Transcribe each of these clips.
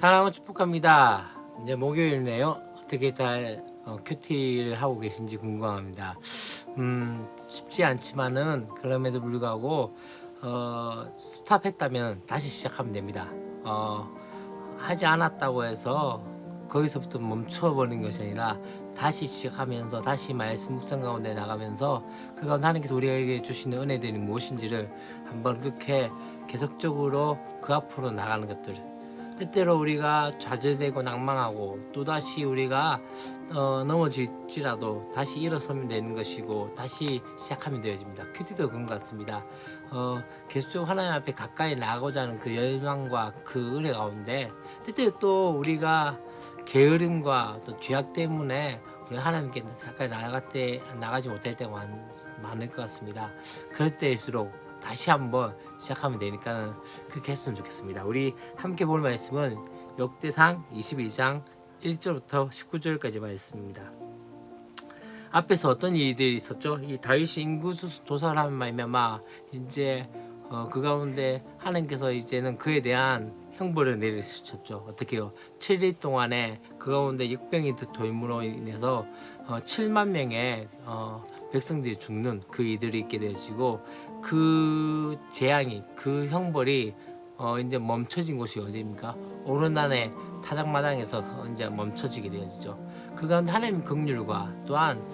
사랑하고 축복합니다. 이제 목요일이네요. 어떻게 잘 큐티를 하고 계신지 궁금합니다. 쉽지 않지만은 그럼에도 불구하고 스탑했다면 다시 시작하면 됩니다. 하지 않았다고 해서 거기서부터 멈춰버린 것이 아니라 다시 시작하면서 다시 말씀 묵상 가운데 나가면서 그 가운데 하나님께서 우리에게 주시는 은혜들이 무엇인지를 한번 그렇게 계속적으로 그 앞으로 나가는 것들, 때때로 우리가 좌절되고 낭망하고 또다시 우리가 넘어질지라도 다시 일어서면 되는 것이고 다시 시작하면 되어집니다. 큐티도 그런 것 같습니다. 계속적으로 하나님 앞에 가까이 나가고자 하는 그 열망과 그 은혜 가운데 때때로 또 우리가 게으름과 또 죄악 때문에 우리 하나님께 가까이 나가지 못할 때가 많을 것 같습니다. 그럴 때일수록 다시 한번 시작하면 되니까 그렇게 했으면 좋겠습니다. 우리 함께 볼 말씀은 역대상 22장 1절부터 19절까지 말씀입니다. 앞에서 어떤 일들이 있었죠? 이 다윗이 인구수 도살하는 말미암아 이제 그 가운데 하나님께서 이제는 그에 대한 형벌을 내리셨죠. 어떻게요? 7일 동안에 그 가운데 역병이 돌므로 인해서 7만 명의 백성들이 죽는 그 일들이 있게 되어지고 그 재앙이 그 형벌이 이제 멈춰진 곳이 어디입니까? 오르난의 타작마당에서 이제 멈춰지게 되어지죠. 그 가운데 하나님 긍휼과 또한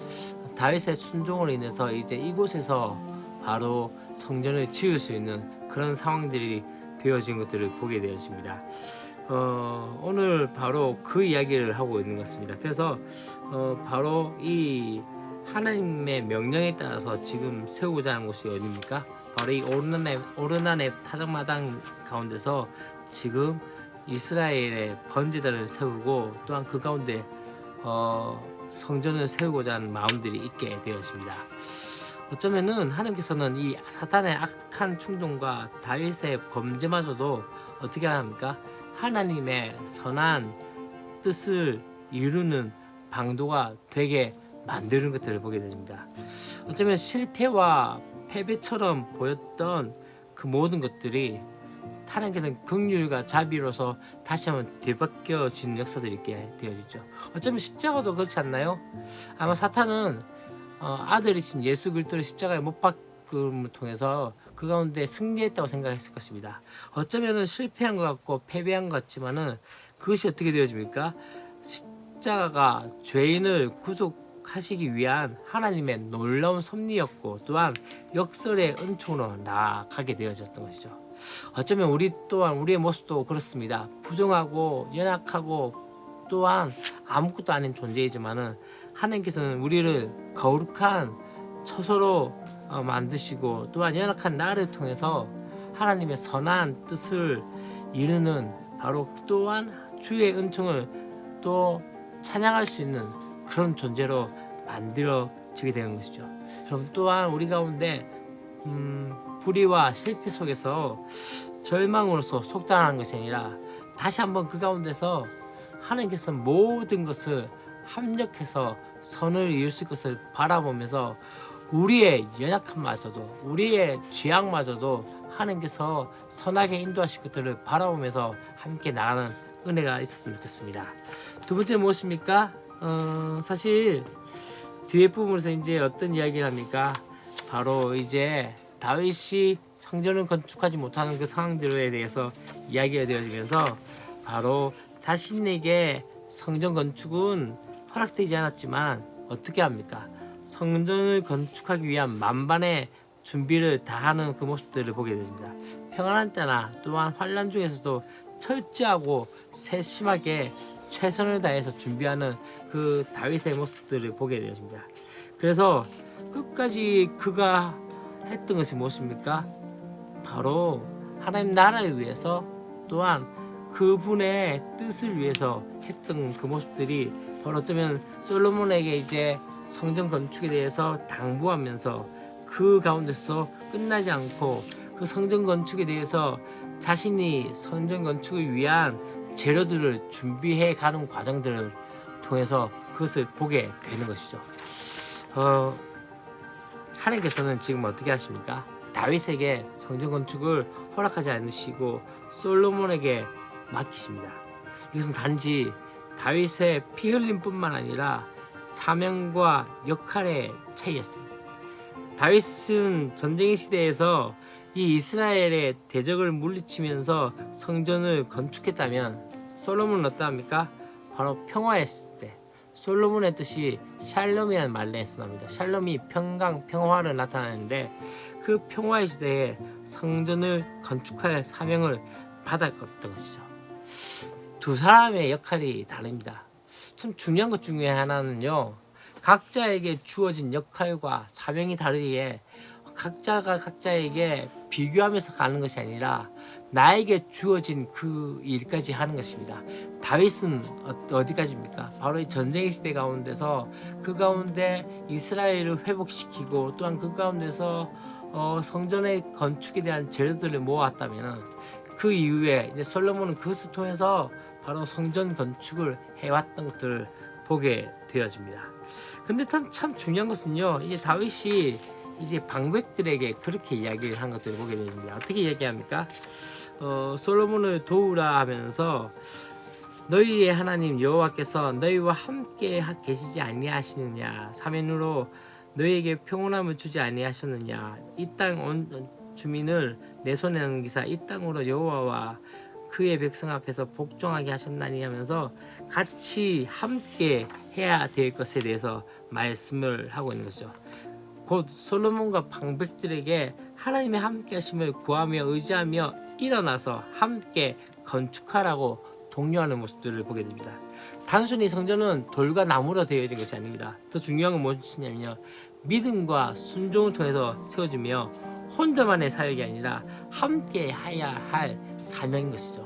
다윗의 순종으로 인해서 이제 이곳에서 바로 성전을 지을 수 있는 그런 상황들이 되어진 것들을 보게 되었습니다. 오늘 바로 그 이야기를 하고 있는 것 같습니다. 그래서 바로 이 하나님의 명령에 따라서 지금 세우고자 하는 곳이 어디입니까? 바로 이 오르난의 타작마당 가운데서 지금 이스라엘의 번제단을 세우고 또한 그 가운데 성전을 세우고자 하는 마음들이 있게 되었습니다. 어쩌면은 하나님께서는 이 사탄의 악한 충동과 다윗의 범죄마저도 어떻게 합니까? 하나님의 선한 뜻을 이루는 방도가 되게 만드는 것들을 보게 됩니다. 어쩌면 실패와 패배처럼 보였던 그 모든 것들이 하나님께서는 긍휼과 자비로서 다시 한번 되바뀌어지는 역사들이 있게 되어지죠. 어쩌면 십자가도 그렇지 않나요? 아마 사탄은 아들이신 예수 그리스도를 십자가에 못 박음을 통해서 그 가운데 승리했다고 생각했을 것입니다. 어쩌면은 실패한 것 같고 패배한 것 같지만은 그것이 어떻게 되어집니까? 십자가가 죄인을 구속하시기 위한 하나님의 놀라운 섭리였고 또한 역설의 은총으로 나아가게 되어졌던 것이죠. 어쩌면 우리 또한 우리의 모습도 그렇습니다. 부정하고 연약하고 또한 아무것도 아닌 존재이지만은 하나님께서는 우리를 거룩한 처소로 만드시고 또한 연약한 나를 통해서 하나님의 선한 뜻을 이루는 바로 또한 주의 은총을 또 찬양할 수 있는 그런 존재로 만들어지게 되는 것이죠. 여러분 또한 우리 가운데 불의와 실패 속에서 절망으로서 속단하는 것이 아니라 다시 한번 그 가운데서 하나님께서 모든 것을 합력해서 선을 이룰 수 있을 것을 바라보면서 우리의 연약함마저도 우리의 죄악마저도 하나님께서 선하게 인도하실 것들을 바라보면서 함께 나가는 은혜가 있었으면 좋겠습니다. 두 번째 무엇입니까? 사실 뒤에 부분에서 이제 어떤 이야기를 합니까? 바로 이제 다윗이 성전을 건축하지 못하는 그 상황들에 대해서 이야기가 되어지면서 바로 자신에게 성전 건축은 허락되지 않았지만 어떻게 합니까? 성전을 건축하기 위한 만반의 준비를 다하는 그 모습들을 보게 됩니다. 평안한 때나 또한 환난 중에서도 철저하고 세심하게 최선을 다해서 준비하는 그 다윗의 모습들을 보게 되어집니다. 그래서 끝까지 그가 했던 것이 무엇입니까? 바로 하나님 나라를 위해서 또한 그분의 뜻을 위해서 했던 그 모습들이 바로 어쩌면 솔로몬에게 이제 성전 건축에 대해서 당부하면서 그 가운데서 끝나지 않고 그 성전 건축에 대해서 자신이 성전 건축을 위한 재료들을 준비해 가는 과정들을 통해서 그것을 보게 되는 것이죠. 하나님께서는 지금 어떻게 하십니까? 다윗에게 성전 건축을 허락하지 않으시고 솔로몬에게 맡기십니다. 이것은 단지 다윗의 피 흘림뿐만 아니라 사명과 역할의 차이였습니다. 다윗은 전쟁 시대에서 이 이스라엘의 대적을 물리치면서 성전을 건축했다면 솔로몬은 어떠합니까? 바로 평화했을 때 솔로몬의 뜻이 샬롬이라는 말에서 나옵니다. 샬롬이 평강, 평화를 나타내는데 그 평화의 시대에 성전을 건축할 사명을 받았던 것이죠. 두 사람의 역할이 다릅니다. 참 중요한 것 중에 하나는요, 각자에게 주어진 역할과 사명이 다르기에 각자가 각자에게 비교하면서 가는 것이 아니라 나에게 주어진 그 일까지 하는 것입니다. 다윗은 어디까지입니까? 바로 이 전쟁의 시대 가운데서 그 가운데 이스라엘을 회복시키고 또한 그 가운데서 성전의 건축에 대한 재료들을 모았다면 그 이후에 이제 솔로몬은 그것을 통해서 바로 성전 건축을 해왔던 것들을 보게 되어집니다. 근데 참 중요한 것은요, 이제 다윗이 이제 방백들에게 그렇게 이야기를 한 것들을 보게 됩니다. 어떻게 이야기합니까? 솔로몬을 도우라 하면서 너희의 하나님 여호와께서 너희와 함께 계시지 아니하시느냐, 사면으로 너희에게 평온함을 주지 아니하셨느냐, 이 땅 온 주민을 내 손에 넘기사 이 땅으로 여호와와 그의 백성 앞에서 복종하게 하셨나니 하면서 같이 함께 해야 될 것에 대해서 말씀을 하고 있는 것이죠. 곧 솔로몬과 방백들에게 하나님의 함께 하심을 구하며 의지하며 일어나서 함께 건축하라고 독려하는 모습들을 보게 됩니다. 단순히 성전은 돌과 나무로 되어진 것이 아닙니다. 더 중요한 건 무엇이냐면요, 믿음과 순종을 통해서 세워지며 혼자만의 사역이 아니라 함께 해야 할 사명인 것이죠.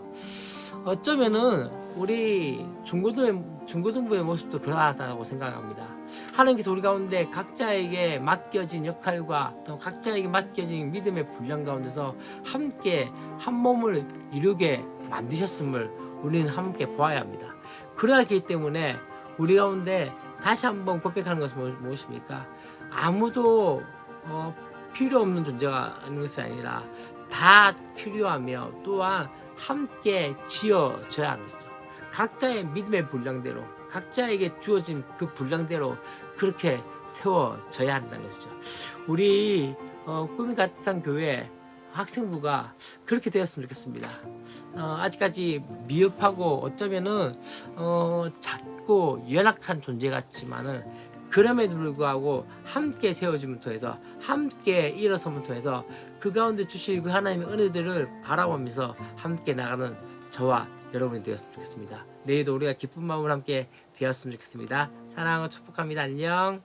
어쩌면은 우리 중고등부의 모습도 그러하다고 생각합니다. 하나님께서 우리 가운데 각자에게 맡겨진 역할과 또 각자에게 맡겨진 믿음의 분량 가운데서 함께 한 몸을 이루게 만드셨음을 우리는 함께 보아야 합니다. 그러하기 때문에 우리 가운데 다시 한번 고백하는 것은 무엇입니까? 아무도 필요 없는 존재가 아닌 것이 아니라 다 필요하며 또한 함께 지어져야 하는 것이죠. 각자의 믿음의 분량대로 각자에게 주어진 그 분량대로 그렇게 세워져야 한다는 것이죠. 우리 꿈이 가득한 교회 학생부가 그렇게 되었으면 좋겠습니다. 아직까지 미흡하고 어쩌면은 작고 연약한 존재 같지만은 그럼에도 불구하고 함께 세워짐을 통해서 함께 일어섬을 통해서 그 가운데 주실 그 하나님의 은혜들을 바라보면서 함께 나가는 저와 여러분이 되었으면 좋겠습니다. 내일도 우리가 기쁜 마음으로 함께 되었으면 좋겠습니다. 사랑하고 축복합니다. 안녕.